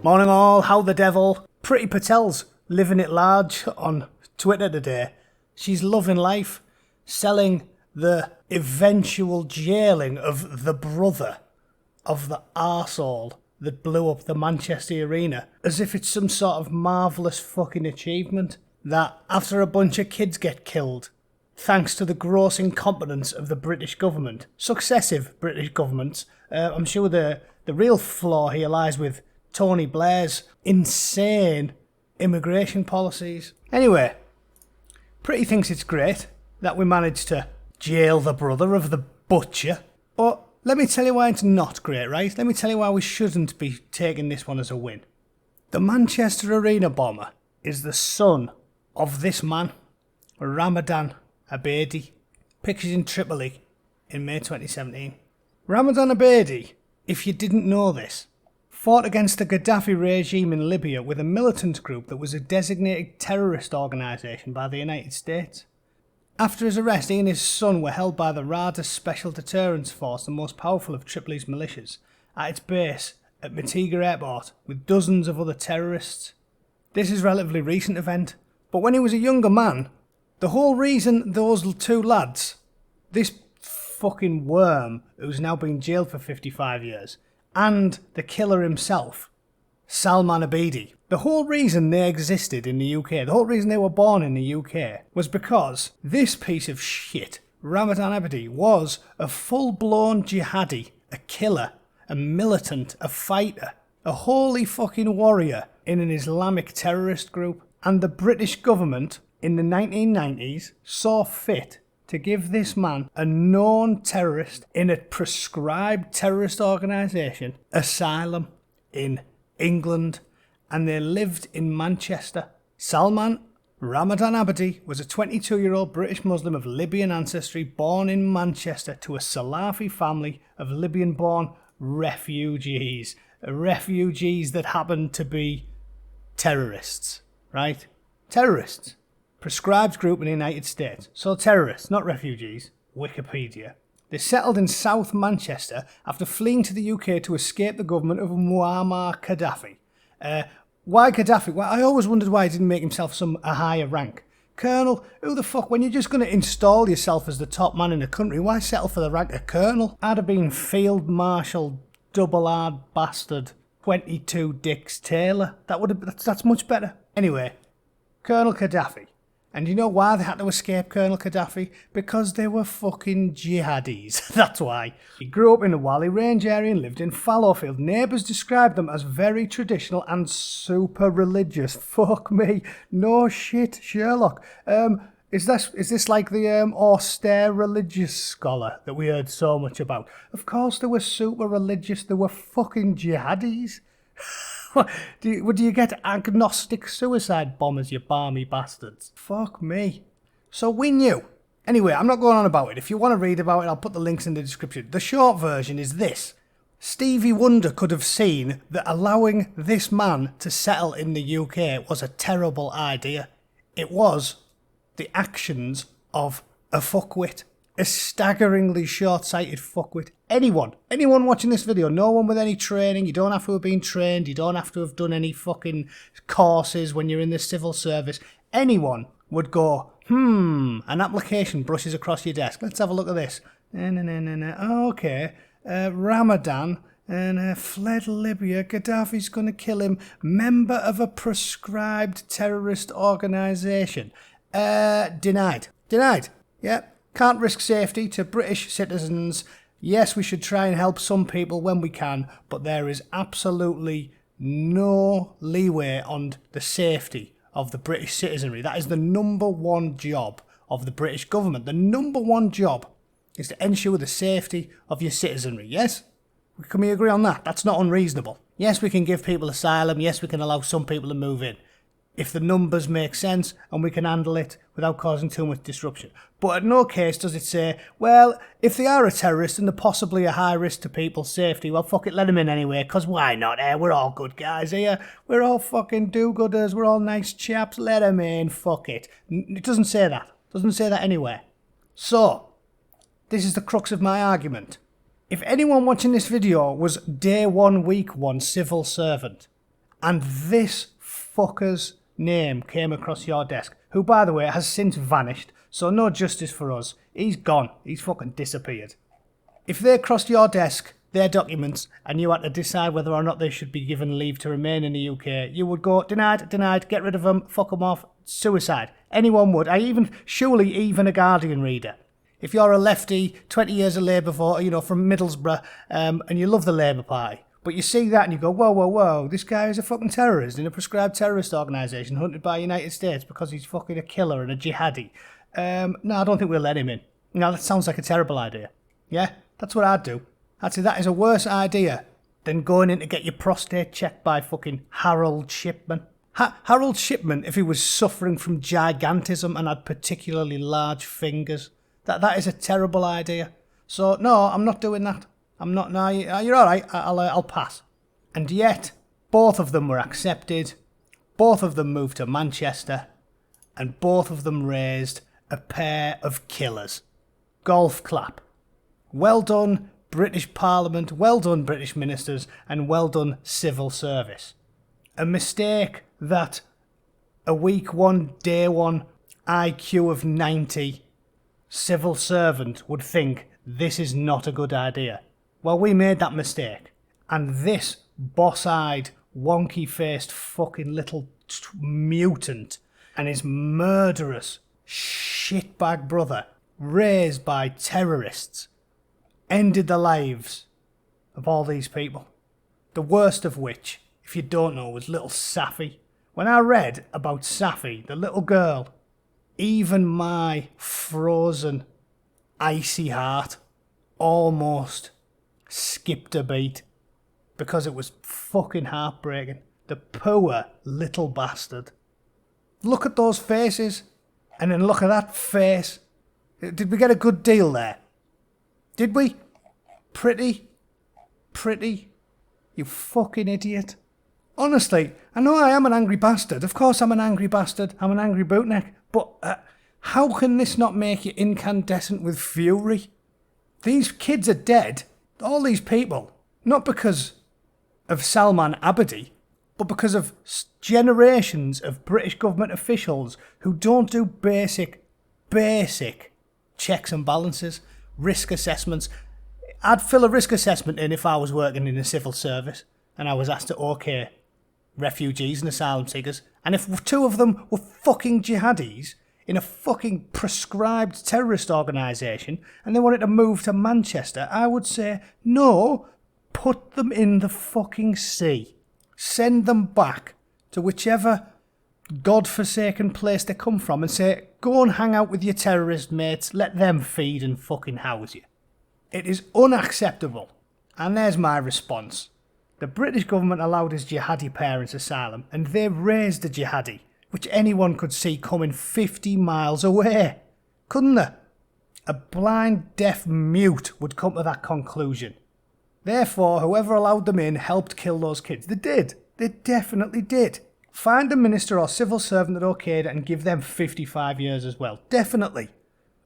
Morning all, how the devil? Priti Patel's living it large on Twitter today. She's loving life, selling the eventual jailing of the brother of the arsehole that blew up the Manchester Arena as if it's some sort of marvellous fucking achievement that after a bunch of kids get killed, thanks to the gross incompetence of the British government, successive British governments, I'm sure the real flaw here lies with Tony Blair's insane immigration policies. Anyway, Priti thinks it's great that we managed to jail the brother of the butcher, but let me tell you why it's not great, right? Let me tell you why we shouldn't be taking this one as a win. The Manchester Arena bomber is the son of this man, Salman Abedi, pictured in Tripoli in May 2017. Salman Abedi, if you didn't know this, fought against the Gaddafi regime in Libya with a militant group that was a designated terrorist organisation by the United States. After his arrest, he and his son were held by the RADA Special Deterrence Force, the most powerful of Tripoli's militias, at its base at Mitiga Airport with dozens of other terrorists. This is a relatively recent event, but when he was a younger man, the whole reason those two lads, this fucking worm who's now been jailed for 55 years, and the killer himself, Salman Abedi, the whole reason they existed in the UK, the whole reason they were born in the UK, was because this piece of shit, Salman Abedi, was a full-blown jihadi, a killer, a militant, a fighter, a holy fucking warrior in an Islamic terrorist group. And the British government in the 1990s saw fit to give this man, a known terrorist in a prescribed terrorist organisation, asylum in England, and they lived in Manchester. Salman Abedi was a 22-year-old British Muslim of Libyan ancestry born in Manchester to a Salafi family of Libyan-born refugees. Refugees that happened to be terrorists, right? Terrorists. Prescribed group in the United States. So terrorists, not refugees. Wikipedia. They settled in South Manchester after fleeing to the UK to escape the government of Muammar Gaddafi. Why Gaddafi? Well, I always wondered why he didn't make himself a higher rank. Colonel? Who the fuck? When you're just going to install yourself as the top man in the country, why settle for the rank of colonel? I'd have been Field Marshal, double-hard bastard, 22 Dix Taylor. That's much better. Anyway, Colonel Gaddafi. And you know why they had to escape Colonel Gaddafi? Because they were fucking jihadis. That's why. He grew up in the Wally Range area and lived in Fallowfield. Neighbours described them as very traditional and super religious. Fuck me. No shit, Sherlock. Is this like the austere religious scholar that we heard so much about? Of course they were super religious. They were fucking jihadis. Do you get agnostic suicide bombers, you barmy bastards? Fuck me. So we knew. Anyway, I'm not going on about it. If you want to read about it, I'll put the links in the description. The short version is this. Stevie Wonder could have seen that allowing this man to settle in the UK was a terrible idea. It was the actions of a fuckwit. A staggeringly short-sighted fuckwit. Anyone watching this video, no one with any training, you don't have to have been trained, you don't have to have done any fucking courses when you're in the civil service. Anyone would go, an application brushes across your desk. Let's have a look at this. Oh, okay. Ramadan and fled Libya. Gaddafi's going to kill him. Member of a prescribed terrorist organisation. Denied. Yep. Can't risk safety to British citizens. Yes, we should try and help some people when we can, but there is absolutely no leeway on the safety of the British citizenry. That is the number one job of the British government. The number one job is to ensure the safety of your citizenry, yes? Can we agree on that? That's not unreasonable. Yes, we can give people asylum. Yes, we can allow some people to move in, if the numbers make sense and we can handle it without causing too much disruption. But in no case does it say, well, if they are a terrorist and they're possibly a high risk to people's safety, well, fuck it, let them in anyway, because why not? We're all good guys here. We're all fucking do-gooders. We're all nice chaps. Let them in. Fuck it. It doesn't say that. It doesn't say that anywhere. So, this is the crux of my argument. If anyone watching this video was day one, week one civil servant, And this fucker's name came across your desk, who, by the way, has since vanished, so no justice for us. He's gone. He's fucking disappeared. If they crossed your desk, their documents, and you had to decide whether or not they should be given leave to remain in the UK, you would go, denied, get rid of them, fuck them off, suicide. Anyone would. Surely even a Guardian reader. If you're a lefty, 20 years of Labour voter, from Middlesbrough, and you love the Labour Party, but you see that and you go, whoa, this guy is a fucking terrorist in a prescribed terrorist organisation hunted by the United States because he's fucking a killer and a jihadi. No, I don't think we'll let him in. No, that sounds like a terrible idea. Yeah, that's what I'd do. I'd say that is a worse idea than going in to get your prostate checked by fucking Harold Shipman. Harold Shipman, if he was suffering from gigantism and had particularly large fingers. That is a terrible idea. So, no, I'm not doing that. I'm not. No, you're all right. I'll pass. And yet, both of them were accepted. Both of them moved to Manchester. And both of them raised a pair of killers. Golf clap. Well done, British Parliament. Well done, British ministers. And well done, civil service. A mistake that a week one, day one, IQ of 90 civil servant would think this is not a good idea. Well, we made that mistake. And this boss-eyed, wonky-faced fucking little mutant and his murderous shitbag brother, raised by terrorists, ended the lives of all these people. The worst of which, if you don't know, was little Safi. When I read about Safi, the little girl, even my frozen, icy heart almost skipped a beat because it was fucking heartbreaking. The poor little bastard. Look at those faces and then look at that face. Did we get a good deal there? Did we? Pretty? You fucking idiot. Honestly, I know I am an angry bastard. Of course I'm an angry bastard. I'm an angry bootneck. But how can this not make you incandescent with fury? These kids are dead. All these people. Not because of Salman Abedi, but because of generations of British government officials who don't do basic checks and balances, risk assessments. I'd fill a risk assessment in if I was working in the civil service and I was asked to OK refugees and asylum seekers, and if two of them were fucking jihadis in a fucking prescribed terrorist organisation and they wanted to move to Manchester, I would say, no, put them in the fucking sea. Send them back to whichever godforsaken place they come from and say, go and hang out with your terrorist mates, let them feed and fucking house you. It is unacceptable. And there's my response. The British government allowed his jihadi parents asylum, and they raised a jihadi, which anyone could see coming 50 miles away. Couldn't they? A blind, deaf mute would come to that conclusion. Therefore, whoever allowed them in helped kill those kids. They did. They definitely did. Find a minister or civil servant that okayed it and give them 55 years as well. Definitely.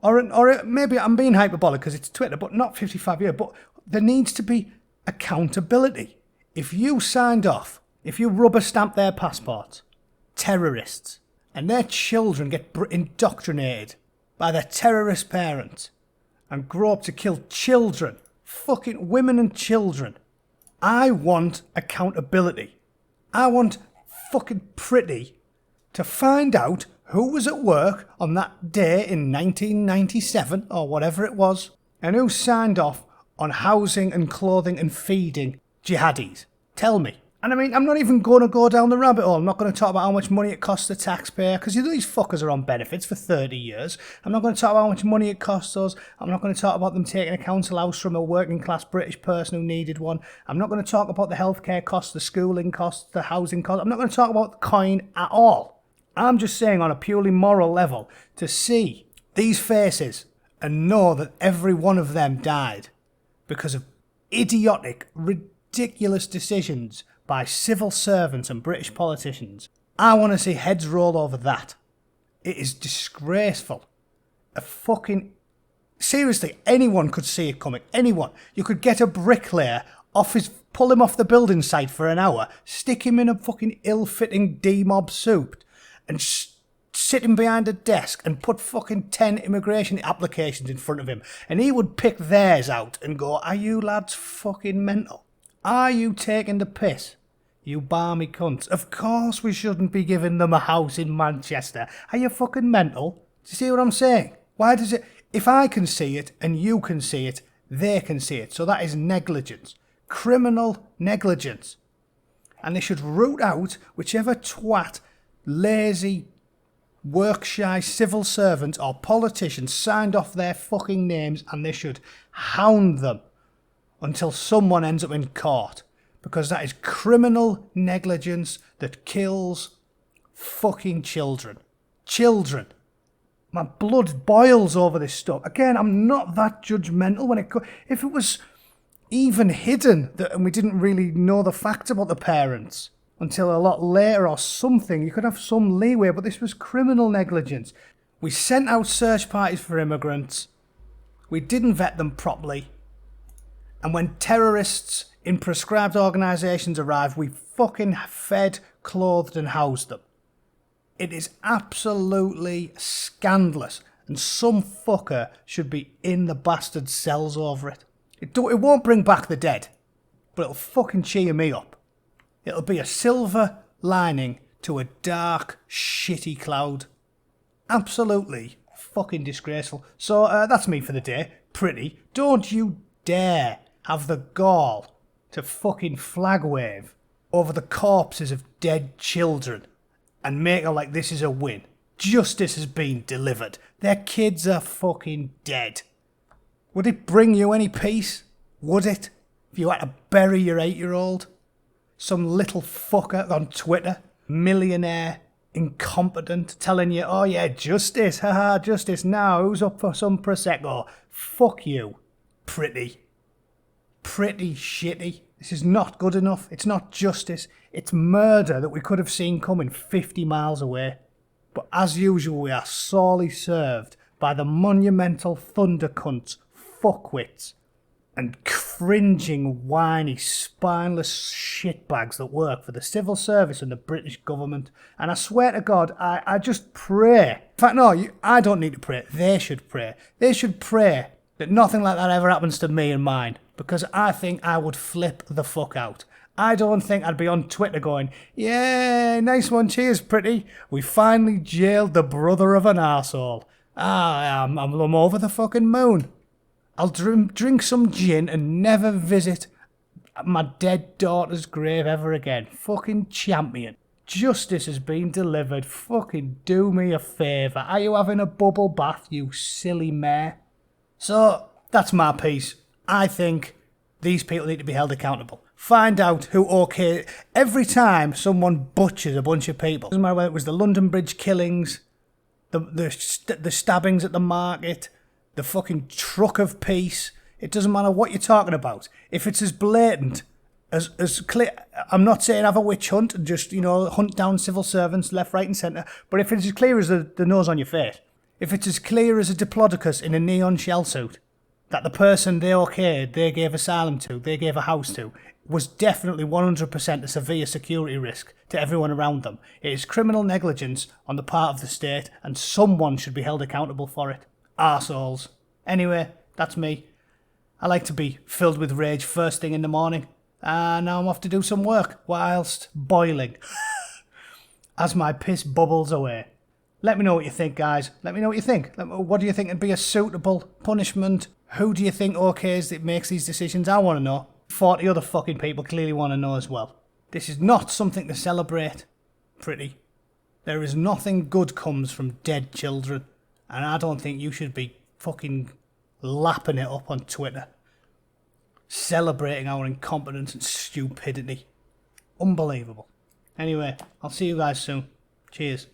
Or maybe I'm being hyperbolic because it's Twitter, but not 55 years. But there needs to be accountability. If you signed off, if you rubber stamp their passports, terrorists, and their children get indoctrinated by their terrorist parents and grow up to kill children, fucking women and children, I want accountability. I want fucking Priti to find out who was at work on that day in 1997 or whatever it was, and who signed off on housing and clothing and feeding jihadis. Tell me. And I mean, I'm not even going to go down the rabbit hole. I'm not going to talk about how much money it costs the taxpayer, because these fuckers are on benefits for 30 years. I'm not going to talk about how much money it costs us. I'm not going to talk about them taking a council house from a working class British person who needed one. I'm not going to talk about the healthcare costs, the schooling costs, the housing costs. I'm not going to talk about the coin at all. I'm just saying on a purely moral level, to see these faces and know that every one of them died because of idiotic, ridiculous decisions by civil servants and British politicians. I want to see heads roll over that. It is disgraceful. Seriously, anyone could see it coming. Anyone. You could get a bricklayer off his pull him off the building site for an hour, stick him in a fucking ill-fitting D-mob suit, and sit him behind a desk and put fucking 10 immigration applications in front of him, and he would pick theirs out and go, are you lads fucking mental? Are you taking the piss? You balmy cunts. Of course we shouldn't be giving them a house in Manchester. Are you fucking mental? Do you see what I'm saying? Why does it... If I can see it and you can see it, they can see it. So that is negligence. Criminal negligence. And they should root out whichever twat, lazy, work-shy civil servant or politician signed off their fucking names, and they should hound them until someone ends up in court. Because that is criminal negligence that kills fucking children. Children. My blood boils over this stuff. Again, I'm not that judgmental when it comes... If it was even hidden and we didn't really know the facts about the parents until a lot later or something, you could have some leeway, but this was criminal negligence. We sent out search parties for immigrants. We didn't vet them properly. And when terrorists in prescribed organisations arrived, we fucking fed, clothed and housed them. It is absolutely scandalous, and some fucker should be in the bastard cells over it. It won't bring back the dead, but it'll fucking cheer me up. It'll be a silver lining to a dark, shitty cloud. Absolutely fucking disgraceful. So that's me for the day. Priti, don't you dare have the gall to fucking flag wave over the corpses of dead children and make it like this is a win. Justice has been delivered. Their kids are fucking dead. Would it bring you any peace? Would it? If you had to bury your 8-year-old? Some little fucker on Twitter, millionaire, incompetent, telling you, oh yeah, justice, haha, justice, now who's up for some Prosecco? Fuck you. Priti. Pretty shitty. This is not good enough. It's not justice. It's murder that we could have seen coming 50 miles away. But as usual, we are sorely served by the monumental thunder cunts, fuckwits, and cringing, whiny, spineless shitbags that work for the civil service and the British government. And I swear to God, I just pray. In fact, no, I don't need to pray. They should pray. They should pray that nothing like that ever happens to me and mine. Because I think I would flip the fuck out. I don't think I'd be on Twitter going, yeah, nice one, cheers, Priti. We finally jailed the brother of an arsehole. I'm over the fucking moon. I'll drink some gin and never visit my dead daughter's grave ever again. Fucking champion. Justice has been delivered. Fucking do me a favour. Are you having a bubble bath, you silly mare? So, that's my piece. I think these people need to be held accountable. Find out who okayed... Every time someone butchers a bunch of people, doesn't matter whether it was the London Bridge killings, the stabbings at the market, the fucking truck of peace, it doesn't matter what you're talking about. If it's as blatant, as clear... I'm not saying have a witch hunt and just, hunt down civil servants left, right and centre, but if it's as clear as the nose on your face, if it's as clear as a diplodocus in a neon shell suit, that the person they okayed, they gave asylum to, they gave a house to, was definitely 100% a severe security risk to everyone around them. It is criminal negligence on the part of the state, and someone should be held accountable for it. Arseholes. Anyway, that's me. I like to be filled with rage first thing in the morning. And now I'm off to do some work whilst boiling. As my piss bubbles away. Let me know what you think, guys. Let me know what you think. What do you think would be a suitable punishment? Who do you think okays that makes these decisions? I want to know. 40 other fucking people clearly want to know as well. This is not something to celebrate, Priti. There is nothing good comes from dead children. And I don't think you should be fucking lapping it up on Twitter. Celebrating our incompetence and stupidity. Unbelievable. Anyway, I'll see you guys soon. Cheers.